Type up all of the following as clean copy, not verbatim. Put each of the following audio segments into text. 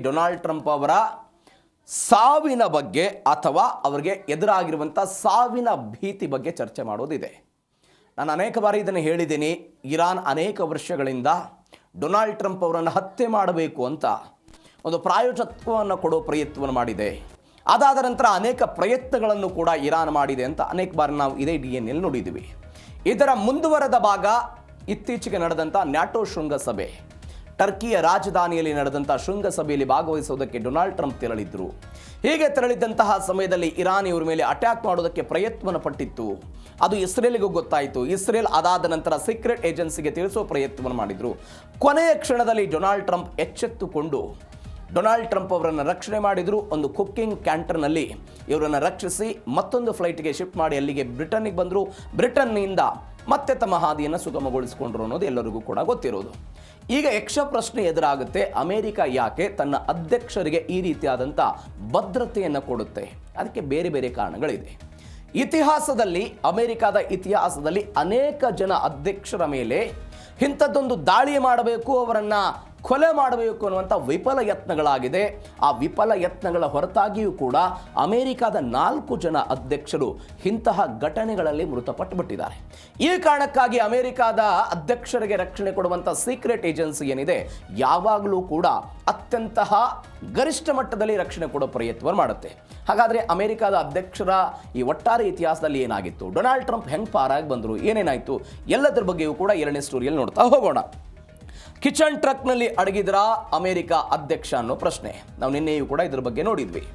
Donald Trump ಅವರ ಸಾವಿನ ಬಗ್ಗೆ ಅಥವಾ ಅವರಿಗೆ ಎದುರಾಗಿರುವಂಥ ಸಾವಿನ ಭೀತಿ ಬಗ್ಗೆ ಚರ್ಚೆ ಮಾಡೋದಿದೆ. ನಾನು ಅನೇಕ ಬಾರಿ ಇದನ್ನು ಹೇಳಿದ್ದೀನಿ. ಇರಾನ್ ಅನೇಕ ವರ್ಷಗಳಿಂದ ಡೊನಾಲ್ಡ್ ಟ್ರಂಪ್ ಅವರನ್ನು ಹತ್ಯೆ ಮಾಡಬೇಕು ಅಂತ ಒಂದು ಪ್ರಾಯೋಜಕತ್ವವನ್ನು ಕೊಡೋ ಪ್ರಯತ್ನವನ್ನು ಮಾಡಿದೆ. ಅದಾದ ನಂತರ ಅನೇಕ ಪ್ರಯತ್ನಗಳನ್ನು ಕೂಡ ಇರಾನ್ ಮಾಡಿದೆ ಅಂತ ಅನೇಕ ಬಾರಿ ನಾವು ಇದೇ DNA ನೋಡಿದ್ದೀವಿ. ಇದರ ಮುಂದುವರೆದ ಭಾಗ ಇತ್ತೀಚೆಗೆ ನಡೆದಂಥ ನ್ಯಾಟೋ ಶೃಂಗಸಭೆ. ಟರ್ಕಿಯ ರಾಜಧಾನಿಯಲ್ಲಿ ನಡೆದಂಥ ಶೃಂಗಸಭೆಯಲ್ಲಿ ಭಾಗವಹಿಸುವುದಕ್ಕೆ ಡೊನಾಲ್ಡ್ ಟ್ರಂಪ್ ತೆರಳಿದ್ರು. ಹೀಗೆ ತೆರಳಿದ್ದಂತಹ ಸಮಯದಲ್ಲಿ ಇರಾನ್ ಇವರ ಮೇಲೆ ಅಟ್ಯಾಕ್ ಮಾಡೋದಕ್ಕೆ ಪ್ರಯತ್ನವನ್ನು ಪಟ್ಟಿತ್ತು. ಅದು ಇಸ್ರೇಲ್ಗೂ ಗೊತ್ತಾಯಿತು. ಇಸ್ರೇಲ್ ಅದಾದ ನಂತರ ಸೀಕ್ರೆಟ್ ಏಜೆನ್ಸಿಗೆ ತಿಳಿಸೋ ಪ್ರಯತ್ನವನ್ನು ಮಾಡಿದರು. ಕೊನೆಯ ಕ್ಷಣದಲ್ಲಿ ಡೊನಾಲ್ಡ್ ಟ್ರಂಪ್ ಎಚ್ಚೆತ್ತುಕೊಂಡು ಡೊನಾಲ್ಡ್ ಟ್ರಂಪ್ ಅವರನ್ನು ರಕ್ಷಣೆ ಮಾಡಿದರು. ಒಂದು ಕುಕ್ಕಿಂಗ್ ಕ್ಯಾಂಟರ್ನಲ್ಲಿ ಇವರನ್ನು ರಕ್ಷಿಸಿ ಮತ್ತೊಂದು ಫ್ಲೈಟ್ಗೆ ಶಿಫ್ಟ್ ಮಾಡಿ ಅಲ್ಲಿಗೆ ಬ್ರಿಟನ್ನಿಗೆ ಬಂದರು. ಬ್ರಿಟನ್ನಿಂದ ಮತ್ತೆ ತಮ್ಮ ಹಾದಿಯನ್ನು ಸುಗಮಗೊಳಿಸಿಕೊಂಡ್ರು ಅನ್ನೋದು ಎಲ್ಲರಿಗೂ ಕೂಡ ಗೊತ್ತಿರೋದು. ಈಗ ಯಕ್ಷ ಪ್ರಶ್ನೆ ಎದುರಾಗುತ್ತೆ. ಅಮೆರಿಕ ಯಾಕೆ ತನ್ನ ಅಧ್ಯಕ್ಷರಿಗೆ ಈ ರೀತಿಯಾದಂಥ ಭದ್ರತೆಯನ್ನು ಕೊಡುತ್ತೆ? ಅದಕ್ಕೆ ಬೇರೆ ಬೇರೆ ಕಾರಣಗಳಿದೆ. ಇತಿಹಾಸದಲ್ಲಿ, ಅಮೆರಿಕದ ಇತಿಹಾಸದಲ್ಲಿ ಅನೇಕ ಜನ ಅಧ್ಯಕ್ಷರ ಮೇಲೆ ಇಂಥದ್ದೊಂದು ದಾಳಿ ಮಾಡಬೇಕು, ಅವರನ್ನು ಕೊಲೆ ಮಾಡಬೇಕು ಅನ್ನುವಂಥ ವಿಫಲ ಯತ್ನಗಳಾಗಿದೆ. ಆ ವಿಫಲ ಯತ್ನಗಳ ಹೊರತಾಗಿಯೂ ಕೂಡ ಅಮೆರಿಕದ 4 ಜನ ಅಧ್ಯಕ್ಷರು ಇಂತಹ ಘಟನೆಗಳಲ್ಲಿ ಮೃತಪಟ್ಟುಬಿಟ್ಟಿದ್ದಾರೆ. ಈ ಕಾರಣಕ್ಕಾಗಿ ಅಮೆರಿಕದ ಅಧ್ಯಕ್ಷರಿಗೆ ರಕ್ಷಣೆ ಕೊಡುವಂಥ ಸೀಕ್ರೆಟ್ ಏಜೆನ್ಸಿ ಏನಿದೆ ಯಾವಾಗಲೂ ಕೂಡ ಅತ್ಯಂತ ಗರಿಷ್ಠ ಮಟ್ಟದಲ್ಲಿ ರಕ್ಷಣೆ ಕೊಡೋ ಪ್ರಯತ್ನವನ್ನು ಮಾಡುತ್ತೆ. ಹಾಗಾದರೆ ಅಮೆರಿಕದ ಅಧ್ಯಕ್ಷರ ಈ ಒಟ್ಟಾರೆ ಇತಿಹಾಸದಲ್ಲಿ ಏನಾಗಿತ್ತು? ಡೊನಾಲ್ಡ್ ಟ್ರಂಪ್ ಹೆಂಗೆ ಪಾರಾಗಿ ಬಂದರು? ಏನೇನಾಯಿತು? ಎಲ್ಲದರ ಬಗ್ಗೆಯೂ ಕೂಡ ಎರಡನೇ ಸ್ಟೋರಿಯಲ್ಲಿ ನೋಡ್ತಾ ಹೋಗೋಣ. ಕಿಚನ್ ಟ್ರಕ್ನಲ್ಲಿ ಅಡಗಿದ್ರಾ ಅಮೆರಿಕ ಅಧ್ಯಕ್ಷ ಅನ್ನೋ ಪ್ರಶ್ನೆ ನಾವು ನಿನ್ನೆಯೂ ಕೂಡ ಇದ್ರ ಬಗ್ಗೆ ನೋಡಿದ್ವಿ.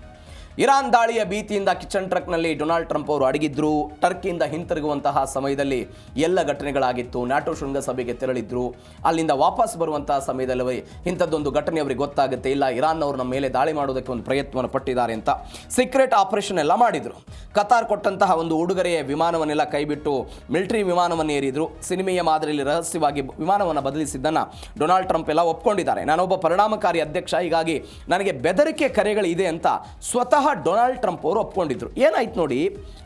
ಇರಾನ್ ದಾಳಿಯ ಭೀತಿಯಿಂದ ಕಿಚನ್ ಟ್ರಕ್ನಲ್ಲಿ ಡೊನಾಲ್ಡ್ ಟ್ರಂಪ್ ಅವರು ಅಡಗಿದ್ರು. ಟರ್ಕಿಯಿಂದ ಹಿಂತಿರುಗುವಂತಹ ಸಮಯದಲ್ಲಿ ಎಲ್ಲ ಘಟನೆಗಳಾಗಿತ್ತು. ನ್ಯಾಟೋ ಶೃಂಗಸಭೆಗೆ ತೆರಳಿದ್ರು. ಅಲ್ಲಿಂದ ವಾಪಸ್ ಬರುವಂತಹ ಸಮಯದಲ್ಲಿ ಇಂಥದ್ದೊಂದು ಘಟನೆ ಅವರಿಗೆ ಗೊತ್ತಾಗುತ್ತೆ. ಇಲ್ಲ, ಇರಾನ್ ಅವರು ನಮ್ಮ ಮೇಲೆ ದಾಳಿ ಮಾಡೋದಕ್ಕೆ ಒಂದು ಪ್ರಯತ್ನವನ್ನು ಪಟ್ಟಿದ್ದಾರೆ ಅಂತ ಸೀಕ್ರೆಟ್ ಆಪರೇಷನ್ ಎಲ್ಲ ಮಾಡಿದರು. ಕತಾರ್ ಕೊಟ್ಟಂತಹ ಒಂದು ಉಡುಗೊರೆಯ ವಿಮಾನವನ್ನೆಲ್ಲ ಕೈಬಿಟ್ಟು ಮಿಲಿಟರಿ ವಿಮಾನವನ್ನು ಏರಿದ್ರು. ಸಿನಿಮೆಯ ಮಾದರಿಯಲ್ಲಿ ರಹಸ್ಯವಾಗಿ ವಿಮಾನವನ್ನು ಬದಲಿಸಿದ್ದನ್ನು ಡೊನಾಲ್ಡ್ ಟ್ರಂಪ್ ಎಲ್ಲ ಒಪ್ಕೊಂಡಿದ್ದಾರೆ. ನಾನೊಬ್ಬ ಪರಿಣಾಮಕಾರಿ ಅಧ್ಯಕ್ಷ, ಹೀಗಾಗಿ ನನಗೆ ಬೆದರಿಕೆ ಕರೆಗಳಿದೆ ಅಂತ ಸ್ವತಃ ಡೊನಾಲ್ಡ್ ಟ್ರಂಪ್ ಅವರು ಒಪ್ಕೊಂಡಿದ್ರು. ಏನಾಯ್ತು ನೋಡಿ,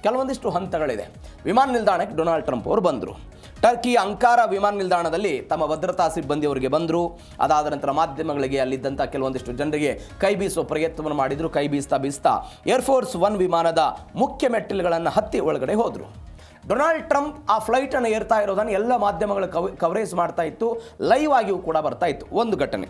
ಕೆಲವೊಂದಿಷ್ಟು ಹಂತಗಳಿದೆ. ವಿಮಾನ ನಿಲ್ದಾಣಕ್ಕೆ ಡೊನಾಲ್ಡ್ ಟ್ರಂಪ್ ಅವರು ಬಂದರು. ಟರ್ಕಿ ಅಂಕಾರ ವಿಮಾನ ನಿಲ್ದಾಣದಲ್ಲಿ ತಮ್ಮ ಭದ್ರತಾ ಸಿಬ್ಬಂದಿಯವರಿಗೆ ಬಂದರು. ಅದಾದ ನಂತರ ಮಾಧ್ಯಮಗಳಿಗೆ ಅಲ್ಲಿದ್ದಂಥ ಕೆಲವೊಂದಿಷ್ಟು ಜನರಿಗೆ ಕೈ ಬೀಸುವ ಪ್ರಯತ್ನವನ್ನು ಮಾಡಿದರು. ಕೈ ಬೀಸ್ತಾ ಏರ್ಫೋರ್ಸ್ 1 ವಿಮಾನದ ಮುಖ್ಯ ಮೆಟ್ಟಿಲುಗಳನ್ನು ಹತ್ತಿ ಒಳಗಡೆ ಹೋದರು. ಡೊನಾಲ್ಡ್ ಟ್ರಂಪ್ ಆ ಫ್ಲೈಟನ್ನು ಏರ್ತಾ ಇರೋದನ್ನು ಎಲ್ಲ ಮಾಧ್ಯಮಗಳು ಕವರೇಜ್ ಮಾಡ್ತಾ ಇತ್ತು. ಲೈವ್ ಆಗಿಯೂ ಕೂಡ ಬರ್ತಾ ಇತ್ತು. ಒಂದು ಘಟನೆ.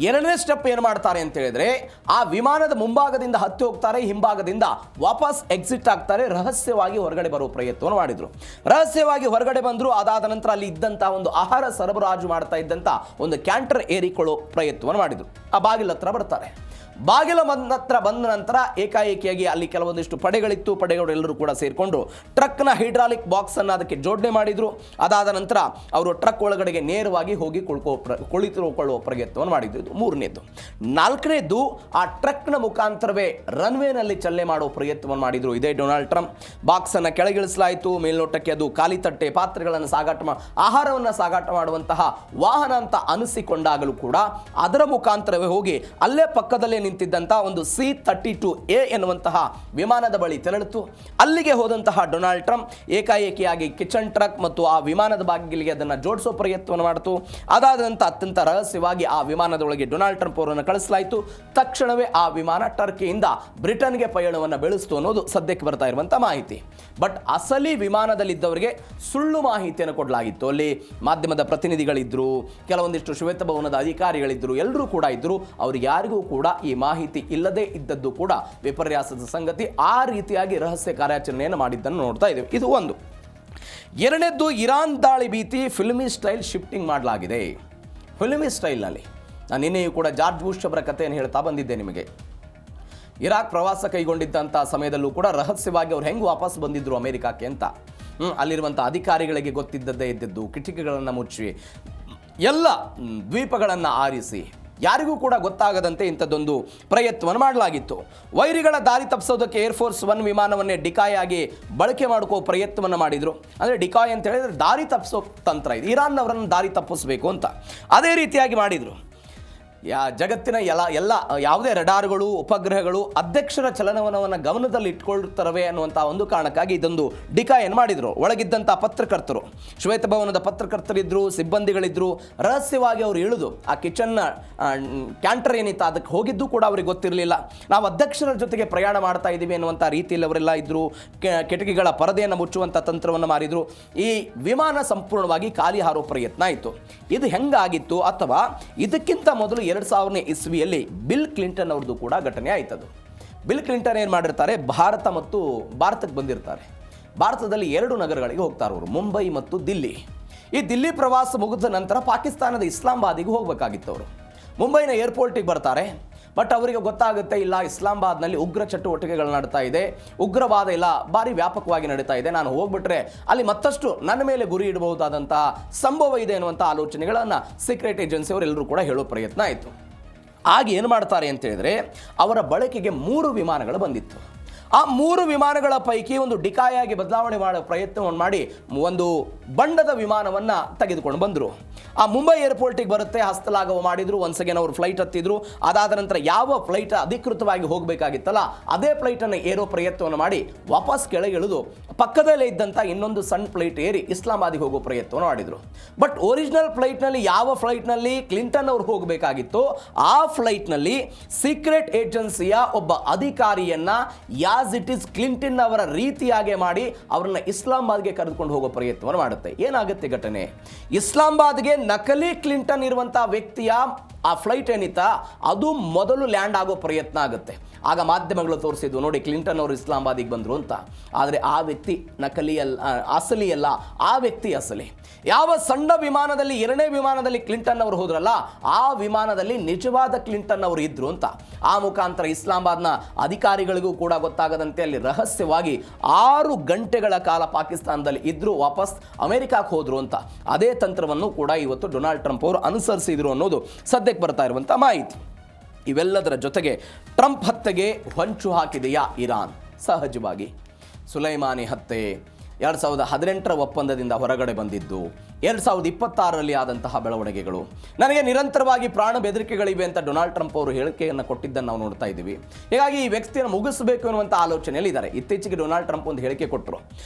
ಎರಡನೇ ಸ್ಟೆಪ್ ಏನು ಮಾಡ್ತಾರೆ ಅಂತ ಹೇಳಿದ್ರೆ, ಆ ವಿಮಾನದ ಮುಂಭಾಗದಿಂದ ಹತ್ತಿ ಹೋಗ್ತಾರೆ, ಹಿಂಭಾಗದಿಂದ ವಾಪಸ್ ಎಕ್ಸಿಟ್ ಆಗ್ತಾರೆ. ರಹಸ್ಯವಾಗಿ ಹೊರಗಡೆ ಬರೋ ಪ್ರಯತ್ನವನ್ನು ಮಾಡಿದ್ರು. ರಹಸ್ಯವಾಗಿ ಹೊರಗಡೆ ಬಂದರು. ಅದಾದ ನಂತರ ಅಲ್ಲಿ ಇದ್ದಂಥ ಒಂದು ಆಹಾರ ಸರಬರಾಜು ಮಾಡ್ತಾ ಇದ್ದಂಥ ಒಂದು ಕ್ಯಾಂಟರ್ ಏರಿಕೊಳ್ಳೋ ಪ್ರಯತ್ನವನ್ನು ಮಾಡಿದರು. ಆ ಬಾಗಿಲ ಹತ್ರ ಬರ್ತಾರೆ. ಬಾಗಿಲ ಹತ್ರ ಬಂದ ನಂತರ ಏಕಾಏಕಿಯಾಗಿ ಅಲ್ಲಿ ಕೆಲವೊಂದಿಷ್ಟು ಪಡೆಗಳಿತ್ತು. ಪಡೆಗಳೆಲ್ಲರೂ ಕೂಡ ಸೇರಿಕೊಂಡು ಟ್ರಕ್ನ ಹೈಡ್ರಾಲಿಕ್ ಬಾಕ್ಸ್ ಅನ್ನು ಅದಕ್ಕೆ ಜೋಡಣೆ ಮಾಡಿದ್ರು. ಅದಾದ ನಂತರ ಅವರು ಟ್ರಕ್ ಒಳಗಡೆಗೆ ನೇರವಾಗಿ ಹೋಗಿ ಕುಳಿತುಕೊಳ್ಳುವ ಪ್ರಯತ್ನವನ್ನು ಮಾಡಿದ್ರು. ಇದು ಮೂರನೇದು. ನಾಲ್ಕನೇದು, ಆ ಟ್ರಕ್ನ ಮುಖಾಂತರವೇ ರನ್ವೇನಲ್ಲಿ ಚಲನೆ ಮಾಡುವ ಪ್ರಯತ್ನವನ್ನು ಮಾಡಿದ್ರು ಇದೇ ಡೊನಾಲ್ಡ್ ಟ್ರಂಪ್. ಬಾಕ್ಸ್ ಅನ್ನು ಕೆಳಗಿಳಿಸಲಾಯಿತು. ಮೇಲ್ನೋಟಕ್ಕೆ ಅದು ಖಾಲಿ ತಟ್ಟೆ, ಪಾತ್ರೆಗಳನ್ನು ಆಹಾರವನ್ನು ಸಾಗಾಟ ಮಾಡುವಂತಹ ವಾಹನ ಅಂತ ಅನಿಸಿಕೊಂಡಾಗಲೂ ಕೂಡ ಅದರ ಮುಖಾಂತರವೇ ಹೋಗಿ ಅಲ್ಲೇ ಪಕ್ಕದಲ್ಲೇ ನಿಂತಿದ್ದಂತಹ ಒಂದು C-32A ಎನ್ನುವಂತಹ ವಿಮಾನದ ಬಳಿ ತೆರಳಿತು. ಅಲ್ಲಿಗೆ ಹೋದಂತಹ ಡೊನಾಲ್ಡ್ ಟ್ರಂಪ್ ಏಕಾಏಕಿಯಾಗಿ ಕಿಚನ್ ಟ್ರಕ್ ಮತ್ತು ಆ ವಿಮಾನದ ಬಾಗಿಲಿಗೆ ಅದನ್ನು ಜೋಡಿಸೋ ಪ್ರಯತ್ನವನ್ನು ಮಾಡಿತು. ಅದಾದ ನಂತರ ಅತ್ಯಂತ ರಹಸ್ಯವಾಗಿ ಆ ವಿಮಾನದೊಳಗೆ ಡೊನಾಲ್ಡ್ ಟ್ರಂಪ್ ಅವರನ್ನು ಕಳಿಸಲಾಯಿತು. ತಕ್ಷಣವೇ ಆ ವಿಮಾನ ಟರ್ಕಿಯಿಂದ ಬ್ರಿಟನ್ಗೆ ಪಯಣವನ್ನು ಬೆಳೆಸಿತು ಅನ್ನೋದು ಸದ್ಯಕ್ಕೆ ಬರ್ತಾ ಇರುವಂಥ ಮಾಹಿತಿ. ಬಟ್ ಅಸಲಿ ವಿಮಾನದಲ್ಲಿದ್ದವರಿಗೆ ಸುಳ್ಳು ಮಾಹಿತಿಯನ್ನು ಕೊಡಲಾಗಿತ್ತು. ಅಲ್ಲಿ ಮಾಧ್ಯಮದ ಪ್ರತಿನಿಧಿಗಳಿದ್ದರು, ಕೆಲವೊಂದಿಷ್ಟು ಶ್ವೇತಭವನದ ಅಧಿಕಾರಿಗಳಿದ್ದರು, ಎಲ್ಲರೂ ಕೂಡ ಇದ್ದರು. ಅವ್ರಿಗೆ ಯಾರಿಗೂ ಕೂಡ ಈ ಮಾಹಿತಿ ಇಲ್ಲದೆ ಇದ್ದದ್ದು ಕೂಡ ವಿಪರ್ಯಾಸದ ಸಂಗತಿ. ಆ ರೀತಿಯಾಗಿ ರಹಸ್ಯ ಕಾರ್ಯಾಚರಣೆಯನ್ನು ಮಾಡಿದ್ದನ್ನು ನೋಡ್ತಾ ಇದ್ದೇವೆ. ಇದು ಒಂದು. ಎರಡನೇದ್ದು, ಇರಾನ್ ದಾಳಿ ಭೀತಿ ಫಿಲ್ಮಿ ಸ್ಟೈಲ್ ಶಿಫ್ಟಿಂಗ್ ಮಾಡಲಾಗಿದೆ. ಫಿಲ್ಮಿ ಸ್ಟೈಲ್ನಲ್ಲಿ ನಾನು ನಿನ್ನೆಯೂ ಕೂಡ ಜಾರ್ಜ್ ಬುಷ್ ಅವರ ಕಥೆಯನ್ನು ಹೇಳ್ತಾ ಬಂದಿದ್ದೆ ನಿಮಗೆ. ಇರಾಕ್ ಪ್ರವಾಸ ಕೈಗೊಂಡಿದ್ದಂಥ ಸಮಯದಲ್ಲೂ ಕೂಡ ರಹಸ್ಯವಾಗಿ ಅವ್ರು ಹೆಂಗೆ ವಾಪಸ್ ಬಂದಿದ್ರು ಅಮೆರಿಕಕ್ಕೆ ಅಂತ ಅಲ್ಲಿರುವಂಥ ಅಧಿಕಾರಿಗಳಿಗೆ ಗೊತ್ತಿದ್ದದ್ದೇ ಇದ್ದದ್ದು. ಕಿಟಕಿಗಳನ್ನು ಮುಚ್ಚಿ ಎಲ್ಲ ದ್ವೀಪಗಳನ್ನು ಆರಿಸಿ ಯಾರಿಗೂ ಕೂಡ ಗೊತ್ತಾಗದಂತೆ ಇಂಥದ್ದೊಂದು ಪ್ರಯತ್ನವನ್ನು ಮಾಡಲಾಗಿತ್ತು. ವೈರಿಗಳ ದಾರಿ ತಪ್ಪಿಸೋದಕ್ಕೆ ಏರ್ಫೋರ್ಸ್ 1 ವಿಮಾನವನ್ನೇ ಡಿಕಾಯ್ ಆಗಿ ಬಳಕೆ ಮಾಡ್ಕೋ ಪ್ರಯತ್ನವನ್ನು ಮಾಡಿದರು. ಅಂದರೆ ಡಿಕಾಯ್ ಅಂತ ಹೇಳಿದ್ರೆ ದಾರಿ ತಪ್ಪಿಸೋ ತಂತ್ರ. ಇದು ಇರಾನ್ನವರನ್ನು ದಾರಿ ತಪ್ಪಿಸಬೇಕು ಅಂತ ಅದೇ ರೀತಿಯಾಗಿ ಮಾಡಿದರು. ಜಗತ್ತಿನ ಯಾವುದೇ ರಡಾರ್ಗಳು ಉಪಗ್ರಹಗಳು ಅಧ್ಯಕ್ಷರ ಚಲನವಲನವನ್ನು ಗಮನದಲ್ಲಿ ಇಟ್ಕೊಳ್ತರವೆ ಅನ್ನುವಂಥ ಒಂದು ಕಾರಣಕ್ಕಾಗಿ ಇದೊಂದು ಡಿಕಾಯನ್ನು ಮಾಡಿದರು. ಒಳಗಿದ್ದಂಥ ಪತ್ರಕರ್ತರು, ಶ್ವೇತಭವನದ ಪತ್ರಕರ್ತರಿದ್ದರು, ಸಿಬ್ಬಂದಿಗಳಿದ್ದರು, ರಹಸ್ಯವಾಗಿ ಅವರು ಇಳಿದು ಆ ಕಿಚನ್ನ ಕ್ಯಾಂಟರ್ ಏನಿತ್ತು ಅದಕ್ಕೆ ಹೋಗಿದ್ದು ಕೂಡ ಅವ್ರಿಗೆ ಗೊತ್ತಿರಲಿಲ್ಲ. ನಾವು ಅಧ್ಯಕ್ಷರ ಜೊತೆಗೆ ಪ್ರಯಾಣ ಮಾಡ್ತಾ ಇದ್ದೀವಿ ಅನ್ನುವಂಥ ರೀತಿಯಲ್ಲಿ ಅವರೆಲ್ಲ ಇದ್ದರು. ಕಿಟಕಿಗಳ ಪರದೆಯನ್ನು ಮುಚ್ಚುವಂಥ ತಂತ್ರವನ್ನು ಮಾರಿದರು. ಈ ವಿಮಾನ ಸಂಪೂರ್ಣವಾಗಿ ಖಾಲಿ ಹಾರೋ ಪ್ರಯತ್ನ ಆಯಿತು. ಇದು ಹೆಂಗಾಗಿತ್ತು ಅಥವಾ ಇದಕ್ಕಿಂತ ಮೊದಲು 2000ನೇ ಇಸ್ವಿಯಲ್ಲಿ ಬಿಲ್ ಕ್ಲಿಂಟನ್ ಅವ್ರದ್ದು ಕೂಡ ಘಟನೆ ಆಯ್ತದು. ಬಿಲ್ ಕ್ಲಿಂಟನ್ ಏನು ಮಾಡಿರ್ತಾರೆ, ಭಾರತಕ್ಕೆ ಬಂದಿರ್ತಾರೆ. ಭಾರತದಲ್ಲಿ 2 ನಗರಗಳಿಗೆ ಹೋಗ್ತಾರೆ ಅವರು, ಮುಂಬೈ ಮತ್ತು ದಿಲ್ಲಿ. ಈ ದಿಲ್ಲಿ ಪ್ರವಾಸ ಮುಗಿದ ನಂತರ ಪಾಕಿಸ್ತಾನದ ಇಸ್ಲಾಮಾಬಾದಿಗೆ ಹೋಗಬೇಕಾಗಿತ್ತು ಅವರು. ಮುಂಬೈನ ಏರ್ಪೋರ್ಟಿಗೆ ಬರ್ತಾರೆ. ಬಟ್ ಅವರಿಗೆ ಗೊತ್ತಾಗುತ್ತೆ, ಇಲ್ಲ ಇಸ್ಲಾಮಾಬಾದ್ನಲ್ಲಿ ಉಗ್ರ ಚಟುವಟಿಕೆಗಳು ನಡೀತಾ ಇದೆ, ಉಗ್ರವಾದ ಎಲ್ಲ ಭಾರಿ ವ್ಯಾಪಕವಾಗಿ ನಡೀತಾ ಇದೆ, ನಾನು ಹೋಗ್ಬಿಟ್ರೆ ಅಲ್ಲಿ ಮತ್ತಷ್ಟು ನನ್ನ ಮೇಲೆ ಗುರಿ ಇಡಬಹುದಾದಂತಹ ಸಂಭವ ಇದೆ ಅನ್ನುವಂಥ ಆಲೋಚನೆಗಳನ್ನು ಸೀಕ್ರೆಟ್ ಏಜೆನ್ಸಿ ಅವರೆಲ್ಲರೂ ಕೂಡ ಹೇಳೋ ಪ್ರಯತ್ನ ಆಯಿತು. ಆಗ ಏನು ಮಾಡ್ತಾರೆ ಅಂತ ಹೇಳಿದ್ರೆ, ಅವರ ಬಳಕೆಗೆ 3 ವಿಮಾನಗಳು ಬಂದಿತ್ತು. ಆ 3 ವಿಮಾನಗಳ ಪೈಕಿ ಒಂದು ಡಿಕಾಯಾಗಿ ಬದಲಾವಣೆ ಮಾಡೋ ಪ್ರಯತ್ನವನ್ನು ಮಾಡಿ ಒಂದು ಬಣ್ಣದ ವಿಮಾನವನ್ನು ತೆಗೆದುಕೊಂಡು ಬಂದರು. ಆ ಮುಂಬೈ ಏರ್ಪೋರ್ಟಿಗೆ ಬರುತ್ತೆ, ಹಸ್ತಲಾಘವ ಮಾಡಿದರು. ಒನ್ಸ್ ಅಗೇನ್ ಅವರು ಫ್ಲೈಟ್ ಹತ್ತಿದ್ರು. ಅದಾದ ನಂತರ ಯಾವ ಫ್ಲೈಟ್ ಅಧಿಕೃತವಾಗಿ ಹೋಗಬೇಕಾಗಿತ್ತಲ್ಲ ಅದೇ ಫ್ಲೈಟನ್ನು ಏರೋ ಪ್ರಯತ್ನವನ್ನು ಮಾಡಿ ವಾಪಸ್ ಕೆಳಗೆ ಇಳಿದು ಪಕ್ಕದಲ್ಲೇ ಇದ್ದಂಥ ಇನ್ನೊಂದು ಸಣ್ಣ ಫ್ಲೈಟ್ ಏರಿ ಇಸ್ಲಾಮಾಬಾದಿಗೆ ಹೋಗೋ ಪ್ರಯತ್ನವನ್ನು ಮಾಡಿದರು. ಬಟ್ ಒರಿಜಿನಲ್ ಫ್ಲೈಟ್ನಲ್ಲಿ ಯಾವ ಫ್ಲೈಟ್ನಲ್ಲಿ ಕ್ಲಿಂಟನ್ ಅವರು ಹೋಗಬೇಕಾಗಿತ್ತು ಆ ಫ್ಲೈಟ್ನಲ್ಲಿ ಸೀಕ್ರೆಟ್ ಏಜೆನ್ಸಿಯ ಒಬ್ಬ ಅಧಿಕಾರಿಯನ್ನು ಆಸ್ ಇಟ್ ಈಸ್ ಕ್ಲಿಂಟನ್ ಅವರ ರೀತಿಯಾಗಿ ಮಾಡಿ ಅವರನ್ನ ಇಸ್ಲಾಮಾಬಾದ್ಗೆ ಕರೆದುಕೊಂಡು ಹೋಗೋ ಪ್ರಯತ್ನವನ್ನು ಮಾಡುತ್ತೆ. ಏನಾಗುತ್ತೆ ಘಟನೆ, ಇಸ್ಲಾಮಾಬಾದ್ಗೆ ನಕಲಿ ಕ್ಲಿಂಟನ್ ಇರುವಂತಹ ವ್ಯಕ್ತಿಯ ಆ ಫ್ಲೈಟ್ ಏನಿತ್ತ ಅದು ಮೊದಲು ಲ್ಯಾಂಡ್ ಆಗೋ ಪ್ರಯತ್ನ ಆಗುತ್ತೆ. ಆಗ ಮಾಧ್ಯಮಗಳು ತೋರಿಸಿದ್ವು, ನೋಡಿ ಕ್ಲಿಂಟನ್ ಅವರು ಇಸ್ಲಾಮಾಬಾದಿಗೆ ಬಂದರು ಅಂತ. ಆದರೆ ಆ ವ್ಯಕ್ತಿ ಅಸಲಿ ಅಲ್ಲ, ಆ ವ್ಯಕ್ತಿ ಅಸಲಿ. ಯಾವ ಸಣ್ಣ ವಿಮಾನದಲ್ಲಿ 2ನೇ ವಿಮಾನದಲ್ಲಿ ಕ್ಲಿಂಟನ್ ಅವರು ಹೋದ್ರಲ್ಲ ಆ ವಿಮಾನದಲ್ಲಿ ನಿಜವಾದ ಕ್ಲಿಂಟನ್ ಅವರು ಇದ್ರು ಅಂತ. ಆ ಮುಖಾಂತರ ಇಸ್ಲಾಮಾಬಾದ್ನ ಅಧಿಕಾರಿಗಳಿಗೂ ಕೂಡ ಗೊತ್ತಾಗದಂತೆ ಅಲ್ಲಿ ರಹಸ್ಯವಾಗಿ 6 ಗಂಟೆಗಳ ಕಾಲ ಪಾಕಿಸ್ತಾನದಲ್ಲಿ ಇದ್ರು, ವಾಪಸ್ ಅಮೆರಿಕಕ್ಕೆ ಹೋದ್ರು ಅಂತ. ಅದೇ ತಂತ್ರವನ್ನು ಕೂಡ ಇವತ್ತು ಡೊನಾಲ್ಡ್ ಟ್ರಂಪ್ ಅವರು ಅನುಸರಿಸಿದ್ರು ಅನ್ನೋದು ಸದ್ಯಕ್ಕೆ ಬರ್ತಾ ಇರುವಂಥ ಮಾಹಿತಿ. ಇವೆಲ್ಲದರ ಜೊತೆಗೆ ಟ್ರಂಪ್ ಹತ್ಯೆಗೆ ಹೊಂಚು ಹಾಕಿದೆಯಾ ಇರಾನ್? ಸಹಜವಾಗಿ ಸುಲೈಮಾನಿ ಹತ್ಯೆ 2018ರ ಒಪ್ಪಂದದಿಂದ ಹೊರಗಡೆ ಬಂದಿದ್ದು, 2026ರಲ್ಲಿ ಆದಂತಹ ಬೆಳವಣಿಗೆಗಳು, ನನಗೆ ನಿರಂತರವಾಗಿ ಪ್ರಾಣ ಬೆದರಿಕೆಗಳಿವೆ ಅಂತ ಡೊನಾಲ್ಡ್ ಟ್ರಂಪ್ ಅವರು ಹೇಳಿಕೆಯನ್ನು ಕೊಟ್ಟಿದ್ದನ್ನು ನಾವು ನೋಡ್ತಾ ಇದ್ದೀವಿ. ಹೀಗಾಗಿ ಈ ವ್ಯಕ್ತಿಯನ್ನು ಮುಗಿಸಬೇಕು ಎನ್ನುವಂಥ ಆಲೋಚನೆಯಲ್ಲಿ ಇದ್ದಾರೆ. ಇತ್ತೀಚೆಗೆ ಡೊನಾಲ್ಡ್ ಟ್ರಂಪ್ ಒಂದು ಹೇಳಿಕೆ ಕೊಟ್ಟರು,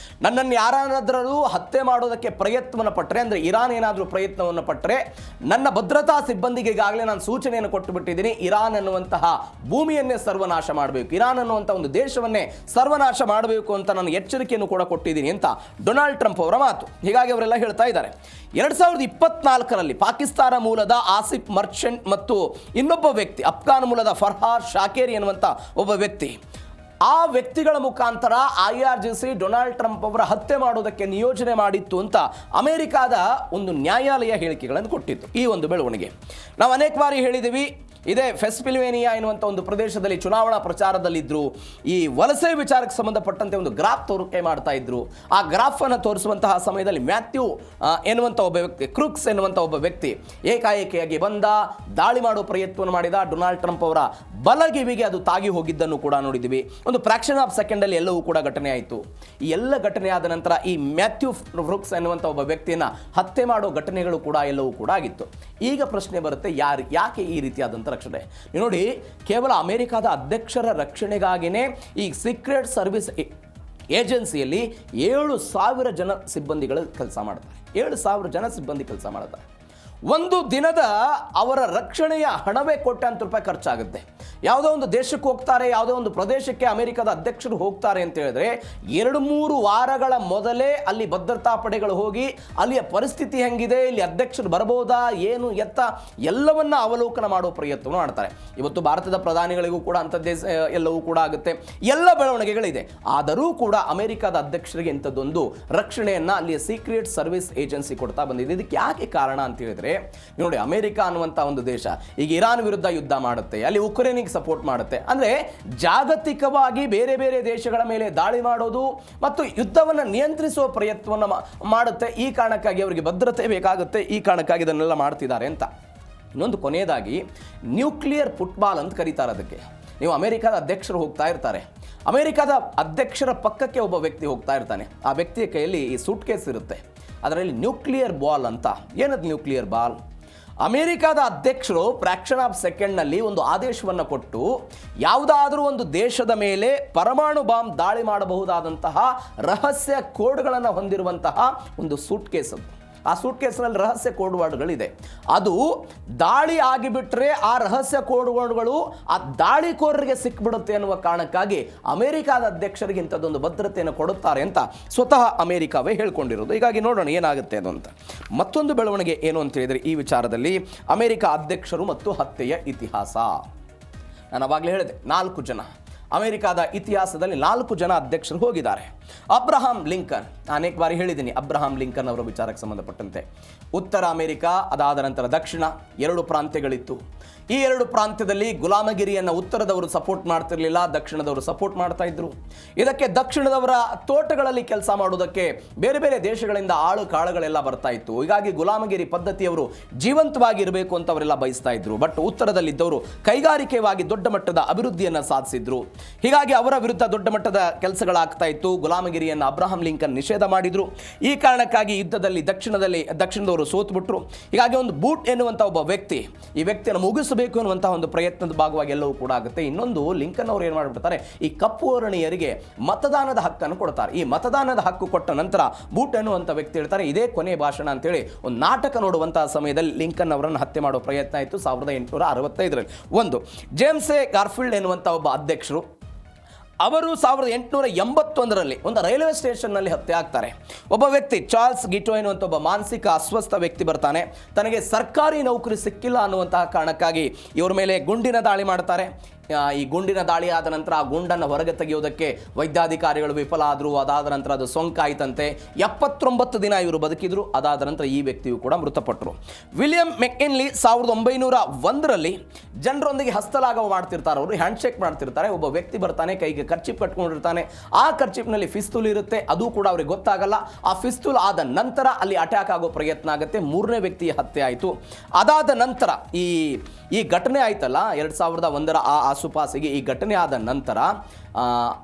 ನನ್ನನ್ನು ಯಾರಾದರೂ ಹತ್ಯೆ ಮಾಡೋದಕ್ಕೆ ಪ್ರಯತ್ನವನ್ನು ಪಟ್ಟರೆ, ಅಂದರೆ ಇರಾನ್ ಏನಾದರೂ ಪ್ರಯತ್ನವನ್ನು ಪಟ್ಟರೆ ನನ್ನ ಭದ್ರತಾ ಸಿಬ್ಬಂದಿಗೆ ಈಗಾಗಲೇ ನಾನು ಸೂಚನೆಯನ್ನು ಕೊಟ್ಟು ಬಿಟ್ಟಿದ್ದೀನಿ, ಇರಾನ್ ಅನ್ನುವಂತಹ ಭೂಮಿಯನ್ನೇ ಸರ್ವನಾಶ ಮಾಡಬೇಕು, ಇರಾನ್ ಅನ್ನುವಂಥ ಒಂದು ದೇಶವನ್ನೇ ಸರ್ವನಾಶ ಮಾಡಬೇಕು ಅಂತ ನಾನು ಎಚ್ಚರಿಕೆಯನ್ನು ಕೂಡ ಕೊಟ್ಟಿದ್ದೀನಿ ಅಂತ ಡೊನಾಲ್ಡ್ ಟ್ರಂಪ್ ಅವರ ಮಾತು. ಹೀಗಾಗಿ ಅವರೆಲ್ಲ ಹೇಳ್ತಾ ಇದ್ದಾರೆ. 2024ರಲ್ಲಿ ಪಾಕಿಸ್ತಾನ ಮೂಲದ ಆಸಿಫ್ ಮರ್ಚೆಂಟ್ ಮತ್ತು ಇನ್ನೊಬ್ಬ ವ್ಯಕ್ತಿ ಅಫ್ಘಾನ್ ಮೂಲದ ಫರ್ಹಾದ್ ಶಾಕೇರಿ ಎನ್ನುವಂಥ ಒಬ್ಬ ವ್ಯಕ್ತಿ, ಆ ವ್ಯಕ್ತಿಗಳ ಮುಖಾಂತರ IRGC ಡೊನಾಲ್ಡ್ ಟ್ರಂಪ್ ಅವರ ಹತ್ಯೆ ಮಾಡೋದಕ್ಕೆ ನಿಯೋಜನೆ ಮಾಡಿತ್ತು ಅಂತ ಅಮೆರಿಕಾದ ಒಂದು ನ್ಯಾಯಾಲಯ ಹೇಳಿಕೆಗಳನ್ನು ಕೊಟ್ಟಿತ್ತು. ಈ ಒಂದು ಬೆಳವಣಿಗೆ ನಾವು ಅನೇಕ ಬಾರಿ ಹೇಳಿದ್ದೀವಿ. ಇದೇ ಪೆನ್ಸಿಲ್ವೇನಿಯಾ ಎನ್ನುವಂಥ ಒಂದು ಪ್ರದೇಶದಲ್ಲಿ ಚುನಾವಣಾ ಪ್ರಚಾರದಲ್ಲಿದ್ದರು. ಈ ವಲಸೆ ವಿಚಾರಕ್ಕೆ ಸಂಬಂಧಪಟ್ಟಂತೆ ಒಂದು ಗ್ರಾಫ್ ತೋರಿಕೆ ಮಾಡ್ತಾ ಇದ್ರು. ಆ ಗ್ರಾಫನ್ನು ತೋರಿಸುವಂತಹ ಸಮಯದಲ್ಲಿ ಮ್ಯಾಥ್ಯೂ ಎನ್ನುವಂಥ ಒಬ್ಬ ವ್ಯಕ್ತಿ, ಕ್ರೂಕ್ಸ್ ಎನ್ನುವಂಥ ಒಬ್ಬ ವ್ಯಕ್ತಿ ಏಕಾಏಕಿಯಾಗಿ ಬಂದ, ದಾಳಿ ಮಾಡೋ ಪ್ರಯತ್ನವನ್ನು ಮಾಡಿದ. ಡೊನಾಲ್ಡ್ ಟ್ರಂಪ್ ಅವರ ಬಲಗಿವಿಗೆ ಅದು ತಾಗಿ ಹೋಗಿದ್ದನ್ನು ಕೂಡ ನೋಡಿದ್ದೀವಿ. ಒಂದು ಫ್ರಾಕ್ಷನ್ ಆಫ್ ಸೆಕೆಂಡಲ್ಲಿ ಎಲ್ಲವೂ ಕೂಡ ಘಟನೆ ಆಯಿತು. ಈ ಎಲ್ಲ ಘಟನೆ ಆದ ನಂತರ ಈ ಮ್ಯಾಥ್ಯೂ ಕ್ರೂಕ್ಸ್ ಎನ್ನುವಂಥ ಒಬ್ಬ ವ್ಯಕ್ತಿಯನ್ನು ಹತ್ಯೆ ಮಾಡೋ ಘಟನೆಗಳು ಕೂಡ ಎಲ್ಲವೂ ಕೂಡ ಆಗಿತ್ತು. ಈಗ ಪ್ರಶ್ನೆ ಬರುತ್ತೆ, ಯಾಕೆ ಈ ರೀತಿಯಾದಂಥ ರಕ್ಷಣೆ? ನೋಡಿ, ಕೇವಲ ಅಮೆರಿಕದ ಅಧ್ಯಕ್ಷರ ರಕ್ಷಣೆಗಾಗಿನೇ ಈ ಸೀಕ್ರೆಟ್ ಸರ್ವಿಸ್ ಏಜೆನ್ಸಿಯಲ್ಲಿ 7,000 ಜನ ಸಿಬ್ಬಂದಿಗಳು ಕೆಲಸ ಮಾಡ್ತಾರೆ. 7,000 ಜನ ಸಿಬ್ಬಂದಿ ಕೆಲಸ ಮಾಡ್ತಾರೆ. ಒಂದು ದಿನದ ಅವರ ರಕ್ಷಣೆಯ ಹಣವೇ ಕೋಟ್ಯಾಂತರ ರೂಪಾಯಿ ಖರ್ಚಾಗುತ್ತೆ. ಯಾವುದೋ ಒಂದು ದೇಶಕ್ಕೆ ಹೋಗ್ತಾರೆ, ಯಾವುದೋ ಒಂದು ಪ್ರದೇಶಕ್ಕೆ ಅಮೆರಿಕದ ಅಧ್ಯಕ್ಷರು ಹೋಗ್ತಾರೆ ಅಂತ ಹೇಳಿದ್ರೆ 2-3 ವಾರಗಳ ಮೊದಲೇ ಅಲ್ಲಿ ಭದ್ರತಾ ಪಡೆಗಳು ಹೋಗಿ ಅಲ್ಲಿಯ ಪರಿಸ್ಥಿತಿ ಹೆಂಗಿದೆ, ಇಲ್ಲಿ ಅಧ್ಯಕ್ಷರು ಬರಬಹುದಾ, ಏನು ಎತ್ತ ಎಲ್ಲವನ್ನ ಅವಲೋಕನ ಮಾಡೋ ಪ್ರಯತ್ನ ಮಾಡ್ತಾರೆ. ಇವತ್ತು ಭಾರತದ ಪ್ರಧಾನಿಗಳಿಗೂ ಕೂಡ ಅಂಥದ್ದೇ ಎಲ್ಲವೂ ಕೂಡ ಆಗುತ್ತೆ, ಎಲ್ಲ ಬೆಳವಣಿಗೆಗಳಿದೆ. ಆದರೂ ಕೂಡ ಅಮೆರಿಕದ ಅಧ್ಯಕ್ಷರಿಗೆ ಇಂಥದ್ದೊಂದು ರಕ್ಷಣೆಯನ್ನು ಅಲ್ಲಿಯ ಸೀಕ್ರೆಟ್ ಸರ್ವಿಸ್ ಏಜೆನ್ಸಿ ಕೊಡ್ತಾ ಬಂದಿದೆ. ಇದಕ್ಕೆ ಯಾಕೆ ಕಾರಣ ಅಂತ ಹೇಳಿದ್ರೆ, ನೋಡಿ, ಅಮೆರಿಕ ಅನ್ನುವಂಥ ಒಂದು ದೇಶ ಈಗ ಇರಾನ್ ವಿರುದ್ಧ ಯುದ್ಧ ಮಾಡುತ್ತೆ, ಅಲ್ಲಿ ಉಕ್ರೇನಿಗೆ ಸಪೋರ್ಟ್ ಮಾಡುತ್ತೆ. ಅಂದ್ರೆ ಜಾಗತಿಕವಾಗಿ ಬೇರೆ ಬೇರೆ ದೇಶಗಳ ಮೇಲೆ ದಾಳಿ ಮಾಡೋದು ಮತ್ತು ಯುದ್ಧವನ್ನು ನಿಯಂತ್ರಿಸುವ ಪ್ರಯತ್ನವನ್ನು ಮಾಡುತ್ತೆ. ಈ ಕಾರಣಕ್ಕಾಗಿ ಅವರಿಗೆ ಭದ್ರತೆ ಬೇಕಾಗುತ್ತೆ, ಈ ಕಾರಣಕ್ಕಾಗಿ ಇದನ್ನೆಲ್ಲ ಮಾಡ್ತಿದ್ದಾರೆ ಅಂತ. ಇನ್ನೊಂದು ಕೊನೆಯದಾಗಿ ನ್ಯೂಕ್ಲಿಯರ್ ಫುಟ್ಬಾಲ್ ಅಂತ ಕರೀತಾರೆ ಅದಕ್ಕೆ. ನೀವು ಅಮೆರಿಕದ ಅಧ್ಯಕ್ಷರು ಹೋಗ್ತಾ ಇರ್ತಾರೆ, ಅಮೆರಿಕದ ಅಧ್ಯಕ್ಷರ ಪಕ್ಕಕ್ಕೆ ಒಬ್ಬ ವ್ಯಕ್ತಿ ಹೋಗ್ತಾ ಇರ್ತಾನೆ. ಆ ವ್ಯಕ್ತಿಯ ಕೈಯಲ್ಲಿ ಈ ಸೂಟ್ ಕೇಸ್ ಇರುತ್ತೆ, ಅದರಲ್ಲಿ ನ್ಯೂಕ್ಲಿಯರ್ ಬಾಲ್ ಅಂತ. ಏನದು ನ್ಯೂಕ್ಲಿಯರ್ ಬಾಲ್? ಅಮೆರಿಕದ ಅಧ್ಯಕ್ಷರು ಫ್ರಾಕ್ಷನ್ ಆಫ್ ಸೆಕೆಂಡ್ನಲ್ಲಿ ಒಂದು ಆದೇಶವನ್ನು ಕೊಟ್ಟು ಯಾವುದಾದರೂ ಒಂದು ದೇಶದ ಮೇಲೆ ಪರಮಾಣು ಬಾಂಬ್ ದಾಳಿ ಮಾಡಬಹುದಾದಂತಹ ರಹಸ್ಯ ಕೋಡ್ಗಳನ್ನು ಹೊಂದಿರುವಂತಹ ಒಂದು ಸೂಟ್ ಕೇಸ್ ಅದು. ಆ ಸೂಟ್ ಕೇಸ್ನಲ್ಲಿ ರಹಸ್ಯ ಕೋಡ್ ವರ್ಡ್ಗಳಿದೆ. ಅದು ದಾಳಿ ಆಗಿಬಿಟ್ರೆ ಆ ರಹಸ್ಯ ಕೋಡ್ ವರ್ಡ್ಗಳು ಆ ದಾಳಿಕೋರರಿಗೆ ಸಿಕ್ಬಿಡುತ್ತೆ ಅನ್ನುವ ಕಾರಣಕ್ಕಾಗಿ ಅಮೆರಿಕದ ಅಧ್ಯಕ್ಷರಿಗೆ ಇಂಥದ್ದೊಂದು ಭದ್ರತೆಯನ್ನು ಕೊಡುತ್ತಾರೆ ಅಂತ ಸ್ವತಃ ಅಮೆರಿಕವೇ ಹೇಳ್ಕೊಂಡಿರೋದು. ಹೀಗಾಗಿ ನೋಡೋಣ ಏನಾಗುತ್ತೆ ಅದು ಅಂತ. ಮತ್ತೊಂದು ಬೆಳವಣಿಗೆ ಏನು ಅಂತ ಹೇಳಿದರೆ ಈ ವಿಚಾರದಲ್ಲಿ ಅಮೆರಿಕ ಅಧ್ಯಕ್ಷರು ಮತ್ತು ಹತ್ಯೆಯ ಇತಿಹಾಸ. ನಾನು ಅವಾಗಲೇ ಹೇಳಿದೆ 4 ಜನ ಅಮೆರಿಕದ ಇತಿಹಾಸದಲ್ಲಿ 4 ಜನ ಅಧ್ಯಕ್ಷರು ಹೋಗಿದ್ದಾರೆ. ಅಬ್ರಹಾಂ ಲಿಂಕನ್, ಅನೇಕ ಬಾರಿ ಹೇಳಿದ್ದೀನಿ ಅಬ್ರಹಾಂ ಲಿಂಕನ್ ಅವರ ವಿಚಾರಕ್ಕೆ ಸಂಬಂಧಪಟ್ಟಂತೆ. ಉತ್ತರ ಅಮೆರಿಕ, ಅದಾದ ನಂತರ ದಕ್ಷಿಣ 2 ಪ್ರಾಂತ್ಯಗಳಿತ್ತು. ಈ 2 ಪ್ರಾಂತ್ಯದಲ್ಲಿ ಗುಲಾಮಗಿರಿಯನ್ನು ಉತ್ತರದವರು ಸಪೋರ್ಟ್ ಮಾಡ್ತಿರ್ಲಿಲ್ಲ, ದಕ್ಷಿಣದವರು ಸಪೋರ್ಟ್ ಮಾಡ್ತಾ ಇದ್ರು. ಇದಕ್ಕೆ ದಕ್ಷಿಣದವರ ತೋಟಗಳಲ್ಲಿ ಕೆಲಸ ಮಾಡುವುದಕ್ಕೆ ಬೇರೆ ಬೇರೆ ದೇಶಗಳಿಂದ ಆಳು ಕಾಳುಗಳೆಲ್ಲ ಬರ್ತಾ ಇತ್ತು. ಹೀಗಾಗಿ ಗುಲಾಮಗಿರಿ ಪದ್ಧತಿಯವರು ಜೀವಂತವಾಗಿ ಇರಬೇಕು ಅಂತ ಅವರೆಲ್ಲ ಬಯಸ್ತಾ ಇದ್ರು. ಬಟ್ ಉತ್ತರದಲ್ಲಿದ್ದವರು ಕೈಗಾರಿಕೆವಾಗಿ ದೊಡ್ಡ ಮಟ್ಟದ ಅಭಿವೃದ್ಧಿಯನ್ನು ಸಾಧಿಸಿದ್ರು. ಹೀಗಾಗಿ ಅವರ ವಿರುದ್ಧ ದೊಡ್ಡ ಮಟ್ಟದ ಕೆಲಸಗಳಾಗ್ತಾ ಇತ್ತು. ಗುಲಾಮಗಿರಿಯನ್ನು ಅಬ್ರಹಾಂ ಲಿಂಕನ್ ನಿಷೇಧ ಮಾಡಿದ್ರು. ಈ ಕಾರಣಕ್ಕಾಗಿ ಯುದ್ಧದಲ್ಲಿ ದಕ್ಷಿಣದವರು ಸೋತುಬಿಟ್ರು. ಹೀಗಾಗಿ ಒಂದು ಬೂಟ್ ಎನ್ನುವಂಥ ಒಬ್ಬ ವ್ಯಕ್ತಿ ಈ ವ್ಯಕ್ತಿಯನ್ನು ಮುಗಿಸಬೇಕು ಅನ್ನುವಂತಹ ಒಂದು ಪ್ರಯತ್ನದ ಭಾಗವಾಗಿ ಎಲ್ಲವೂ ಕೂಡ ಆಗುತ್ತೆ. ಇನ್ನೊಂದು, ಲಿಂಕನ್ ಅವರು ಏನು ಮಾಡಿಬಿಡ್ತಾರೆ, ಈ ಕಪ್ಪು ವರ್ಣೀಯರಿಗೆ ಮತದಾನದ ಹಕ್ಕನ್ನು ಕೊಡ್ತಾರೆ. ಈ ಮತದಾನದ ಹಕ್ಕು ಕೊಟ್ಟ ನಂತರ ಬೂಟ್ ಎನ್ನುವಂಥ ವ್ಯಕ್ತಿ ಹೇಳ್ತಾರೆ ಇದೇ ಕೊನೆಯ ಭಾಷಣ ಅಂತೇಳಿ ಒಂದು ನಾಟಕ ನೋಡುವಂತಹ ಸಮಯದಲ್ಲಿ ಲಿಂಕನ್ ಅವರನ್ನು ಹತ್ಯೆ ಮಾಡುವ ಪ್ರಯತ್ನ ಆಯಿತು 1865ರಲ್ಲಿ. ಒಂದು ಜೇಮ್ಸ್ ಎ ಗಾರ್ಫೀಲ್ಡ್ ಎನ್ನುವಂಥ ಒಬ್ಬ ಅಧ್ಯಕ್ಷರು, ಅವರು 1881ರಲ್ಲಿ ಒಂದು ರೈಲ್ವೆ ಸ್ಟೇಷನ್ನಲ್ಲಿ ಹತ್ಯೆ ಆಗ್ತಾರೆ. ಒಬ್ಬ ವ್ಯಕ್ತಿ ಚಾರ್ಲ್ಸ್ ಗಿಟೋ ಎನ್ನುವಂಥ ಒಬ್ಬ ಮಾನಸಿಕ ಅಸ್ವಸ್ಥ ವ್ಯಕ್ತಿ ಬರ್ತಾನೆ. ತನಗೆ ಸರ್ಕಾರಿ ನೌಕರಿ ಸಿಕ್ಕಿಲ್ಲ ಅನ್ನುವಂತಹ ಕಾರಣಕ್ಕಾಗಿ ಇವ್ರ ಮೇಲೆ ಗುಂಡಿನ ದಾಳಿ ಮಾಡ್ತಾರೆ. ಈ ಗುಂಡಿನ ದಾಳಿ ಆದ ನಂತರ ಆ ಗುಂಡನ್ನು ಹೊರಗೆ ತೆಗೆಯುವುದಕ್ಕೆ ವೈದ್ಯಾಧಿಕಾರಿಗಳು ವಿಫಲ ಆದರು. ಅದಾದ ನಂತರ ಅದು ಸೋಂಕಾಯಿತಂತೆ. 79 ದಿನ ಇವರು ಬದುಕಿದ್ರು. ಅದಾದ ನಂತರ ಈ ವ್ಯಕ್ತಿಯು ಕೂಡ ಮೃತಪಟ್ಟರು. ವಿಲಿಯಂ ಮೆಕ್ಕಿನ್ಲಿ 1901ರಲ್ಲಿ ಜನರೊಂದಿಗೆ ಹಸ್ತಲಾಘವ ಮಾಡ್ತಿರ್ತಾರೆ. ಅವರು ಹ್ಯಾಂಡ್ಶೇಕ್ ಮಾಡ್ತಿರ್ತಾರೆ. ಒಬ್ಬ ವ್ಯಕ್ತಿ ಬರ್ತಾನೆ, ಕೈಗೆ ಕರ್ಚಿಪ್ ಕಟ್ಕೊಂಡಿರ್ತಾನೆ. ಆ ಕರ್ಚಿಪ್ನಲ್ಲಿ ಫಿಸ್ತೂಲ್ ಇರುತ್ತೆ, ಅದು ಕೂಡ ಅವ್ರಿಗೆ ಗೊತ್ತಾಗಲ್ಲ. ಆ ಫಿಸ್ತೂಲ್ ಆದ ನಂತರ ಅಲ್ಲಿ ಅಟ್ಯಾಕ್ ಆಗೋ ಪ್ರಯತ್ನ ಆಗುತ್ತೆ. 3ನೇ ವ್ಯಕ್ತಿಯ ಹತ್ಯೆ ಆಯಿತು. ಅದಾದ ನಂತರ ಈ ಘಟನೆ ಆಯ್ತಲ್ಲ 2001ರ ಆಸುಪಾಸಿಗೆ ಈ ಘಟನೆ ಆದ ನಂತರ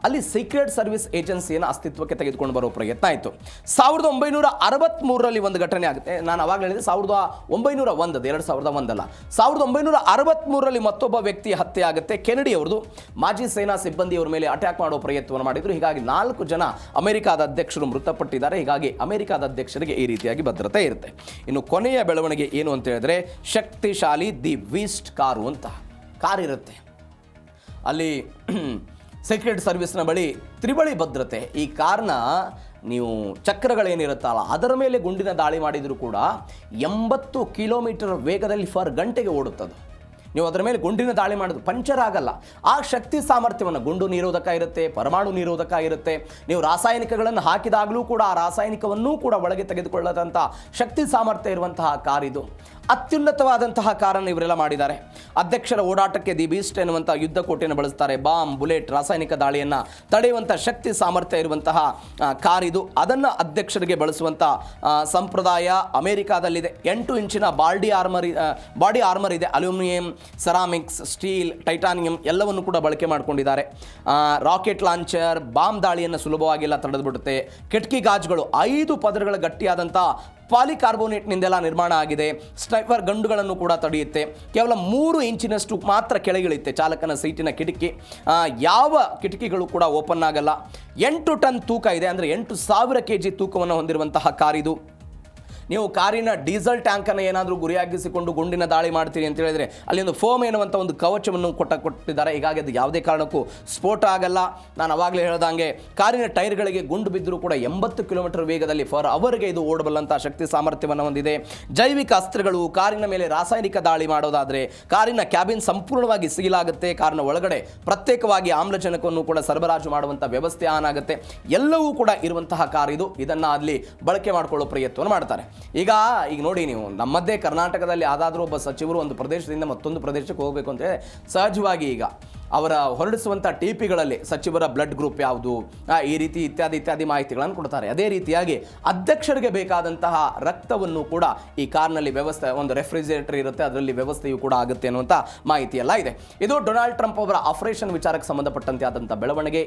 ಅಲ್ಲಿ ಸೀಕ್ರೆಟ್ ಸರ್ವಿಸ್ ಏಜೆನ್ಸಿಯನ್ನು ಅಸ್ತಿತ್ವಕ್ಕೆ ತೆಗೆದುಕೊಂಡು ಬರೋ ಪ್ರಯತ್ನ ಆಯಿತು. 1963ರಲ್ಲಿ ಒಂದು ಘಟನೆ ಆಗುತ್ತೆ. ನಾನು ಅವಾಗ ಹೇಳಿದೆ 1901, 2001 ಅಲ್ಲ, 1963ರಲ್ಲಿ ಮತ್ತೊಬ್ಬ ವ್ಯಕ್ತಿ ಹತ್ಯೆ ಆಗುತ್ತೆ. ಕೆನಡಿ ಅವ್ರದ್ದು ಮಾಜಿ ಸೇನಾ ಸಿಬ್ಬಂದಿಯವರ ಮೇಲೆ ಅಟ್ಯಾಕ್ ಮಾಡೋ ಪ್ರಯತ್ನವನ್ನು ಮಾಡಿದ್ರು. ಹೀಗಾಗಿ 4 ಜನ ಅಮೆರಿಕದ ಅಧ್ಯಕ್ಷರು ಮೃತಪಟ್ಟಿದ್ದಾರೆ. ಹೀಗಾಗಿ ಅಮೆರಿಕದ ಅಧ್ಯಕ್ಷರಿಗೆ ಈ ರೀತಿಯಾಗಿ ಭದ್ರತೆ ಇರುತ್ತೆ. ಇನ್ನು ಕೊನೆಯ ಬೆಳವಣಿಗೆ ಏನು ಅಂತ ಹೇಳಿದ್ರೆ ಶಕ್ತಿಶಾಲಿ ದಿ ವೀಸ್ಟ್ ಕಾರು ಅಂತ ಕಾರ್ ಇರುತ್ತೆ. ಅಲ್ಲಿ ಸೀಕ್ರೆಟ್ ಸರ್ವಿಸ್ನ ಬಳಿ ತ್ರಿಬಳಿ ಭದ್ರತೆ. ಈ ಕಾರ್ನ ನೀವು ಚಕ್ರಗಳೇನಿರುತ್ತಲ್ಲ ಅದರ ಮೇಲೆ ಗುಂಡಿನ ದಾಳಿ ಮಾಡಿದರೂ ಕೂಡ 80 ಕಿಲೋಮೀಟರ್ ವೇಗದಲ್ಲಿ ಫರ್ ಗಂಟೆಗೆ ಓಡುತ್ತದು. ನೀವು ಅದರ ಮೇಲೆ ಗುಂಡಿನ ದಾಳಿ ಮಾಡೋದು ಪಂಚರ್ ಆಗಲ್ಲ. ಆ ಶಕ್ತಿ ಸಾಮರ್ಥ್ಯವನ್ನು, ಗುಂಡು ನಿರೋಧಕ ಇರುತ್ತೆ, ಪರಮಾಣು ನಿರೋಧಕ ಇರುತ್ತೆ. ನೀವು ರಾಸಾಯನಿಕಗಳನ್ನು ಹಾಕಿದಾಗಲೂ ಕೂಡ ಆ ರಾಸಾಯನಿಕವನ್ನೂ ಕೂಡ ಒಳಗೆ ತೆಗೆದುಕೊಳ್ಳದಂಥ ಶಕ್ತಿ ಸಾಮರ್ಥ್ಯ ಇರುವಂತಹ ಕಾರ್ ಇದು. ಅತ್ಯುನ್ನತವಾದಂತಹ ಕಾರನ್ನು ಇವರೆಲ್ಲ ಮಾಡಿದ್ದಾರೆ. ಅಧ್ಯಕ್ಷರ ಓಡಾಟಕ್ಕೆ ದಿ ಬೀಸ್ಟ್ ಎನ್ನುವಂಥ ಯುದ್ಧ ಕೋಟೆಯನ್ನು ಬಳಸ್ತಾರೆ. ಬಾಂಬ್, ಬುಲೆಟ್, ರಾಸಾಯನಿಕ ದಾಳಿಯನ್ನು ತಡೆಯುವಂಥ ಶಕ್ತಿ ಸಾಮರ್ಥ್ಯ ಇರುವಂತಹ ಕಾರ್ ಇದು. ಅದನ್ನು ಅಧ್ಯಕ್ಷರಿಗೆ ಬಳಸುವಂಥ ಸಂಪ್ರದಾಯ ಅಮೆರಿಕಾದಲ್ಲಿದೆ. 8 ಇಂಚಿನ ಬಾಡಿ ಆರ್ಮರ್ ಇದೆ. ಅಲ್ಯೂಮಿನಿಯಂ, ಸೆರಾಮಿಕ್ಸ್, ಸ್ಟೀಲ್, ಟೈಟಾನಿಯಂ ಎಲ್ಲವನ್ನು ಕೂಡ ಬಳಕೆ ಮಾಡಿಕೊಂಡಿದ್ದಾರೆ. ರಾಕೆಟ್ ಲಾಂಚರ್, ಬಾಂಬ್ ದಾಳಿಯನ್ನು ಸುಲಭವಾಗಿಲ್ಲ ತಡೆದುಬಿಡುತ್ತೆ. ಕಿಟಕಿ ಗಾಜುಗಳು 5 ಪದರಗಳ ಗಟ್ಟಿಯಾದಂಥ ಪಾಲಿಕಾರ್ಬೋನೇಟ್ನಿಂದೆಲ್ಲ ನಿರ್ಮಾಣ ಆಗಿದೆ. ಸ್ನೈಪರ್ ಗಂಡುಗಳನ್ನು ಕೂಡ ತಡೆಯುತ್ತೆ. ಕೇವಲ 3 ಇಂಚಿನಷ್ಟು ಮಾತ್ರ ಕೆಳಗಿಳಿಯುತ್ತೆ ಚಾಲಕನ ಸೀಟಿನ ಕಿಟಕಿ. ಯಾವ ಕಿಟಕಿಗಳು ಕೂಡ ಓಪನ್ ಆಗಲ್ಲ. 8 ಟನ್ ತೂಕ ಇದೆ, ಅಂದರೆ 8,000 kg ತೂಕವನ್ನು ಹೊಂದಿರುವಂತಹ ಕಾರಿದು. ನೀವು ಕಾರಿನ ಡೀಸೆಲ್ ಟ್ಯಾಂಕನ್ನು ಏನಾದರೂ ಗುರಿಯಾಗಿಸಿಕೊಂಡು ಗುಂಡಿನ ದಾಳಿ ಮಾಡ್ತೀರಿ ಅಂತ ಹೇಳಿದರೆ ಅಲ್ಲಿ ಒಂದು ಫೋಮ್ ಎನ್ನುವಂಥ ಒಂದು ಕವಚವನ್ನು ಕೊಟ್ಟಿದ್ದಾರೆ. ಹೀಗಾಗಿ ಅದು ಯಾವುದೇ ಕಾರಣಕ್ಕೂ ಸ್ಫೋಟ ಆಗಲ್ಲ. ನಾನು ಅವಾಗಲೇ ಹೇಳ್ದಂಗೆ ಕಾರಿನ ಟೈರ್ಗಳಿಗೆ ಗುಂಡು ಬಿದ್ದರೂ ಕೂಡ 80 ಕಿಲೋಮೀಟರ್ ವೇಗದಲ್ಲಿ ಫರ್ ಅವರ್ಗೆ ಇದು ಓಡಬಲ್ಲಂಥ ಶಕ್ತಿ ಸಾಮರ್ಥ್ಯವನ್ನು ಹೊಂದಿದೆ. ಜೈವಿಕ ಅಸ್ತ್ರಗಳು, ಕಾರಿನ ಮೇಲೆ ರಾಸಾಯನಿಕ ದಾಳಿ ಮಾಡೋದಾದರೆ ಕಾರಿನ ಕ್ಯಾಬಿನ್ ಸಂಪೂರ್ಣವಾಗಿ ಸೀಲಾಗುತ್ತೆ. ಕಾರಿನ ಒಳಗಡೆ ಪ್ರತ್ಯೇಕವಾಗಿ ಆಮ್ಲಜನಕವನ್ನು ಕೂಡ ಸರಬರಾಜು ಮಾಡುವಂಥ ವ್ಯವಸ್ಥೆ ಆನ್ ಆಗುತ್ತೆ. ಎಲ್ಲವೂ ಕೂಡ ಇರುವಂತಹ ಕಾರ್ ಇದು. ಇದನ್ನು ಅಲ್ಲಿ ಬಳಕೆ ಮಾಡಿಕೊಳ್ಳೋ ಪ್ರಯತ್ನವನ್ನು ಮಾಡ್ತಾರೆ. ಈಗ ನೋಡಿ, ನೀವು ನಮ್ಮದೇ ಕರ್ನಾಟಕದಲ್ಲಿ ಯಾವುದಾದ್ರೂ ಒಬ್ಬ ಸಚಿವರು ಒಂದು ಪ್ರದೇಶದಿಂದ ಮತ್ತೊಂದು ಪ್ರದೇಶಕ್ಕೆ ಹೋಗಬೇಕು ಅಂತ ಹೇಳಿ ಸಹಜವಾಗಿ ಈಗ ಅವರ ಹೊರಡಿಸುವಂಥ ಟಿಪಿಗಳಲ್ಲಿ ಸಚಿವರ ಬ್ಲಡ್ ಗ್ರೂಪ್ ಯಾವುದು, ಈ ರೀತಿ ಇತ್ಯಾದಿ ಮಾಹಿತಿಗಳನ್ನು ಕೊಡ್ತಾರೆ. ಅದೇ ರೀತಿಯಾಗಿ ಅಧ್ಯಕ್ಷರಿಗೆ ಬೇಕಾದಂತಹ ರಕ್ತವನ್ನು ಕೂಡ ಈ ಕಾರ್ನಲ್ಲಿ ವ್ಯವಸ್ಥೆ, ಒಂದು ರೆಫ್ರಿಜರೇಟರ್ ಇರುತ್ತೆ, ಅದರಲ್ಲಿ ವ್ಯವಸ್ಥೆಯೂ ಕೂಡ ಆಗುತ್ತೆ ಅನ್ನುವಂಥ ಮಾಹಿತಿ ಎಲ್ಲ ಇದೆ. ಇದು ಡೊನಾಲ್ಡ್ ಟ್ರಂಪ್ ಅವರ ಆಪರೇಷನ್ ವಿಚಾರಕ್ಕೆ ಸಂಬಂಧಪಟ್ಟಂತೆ ಆದಂಥ ಬೆಳವಣಿಗೆ.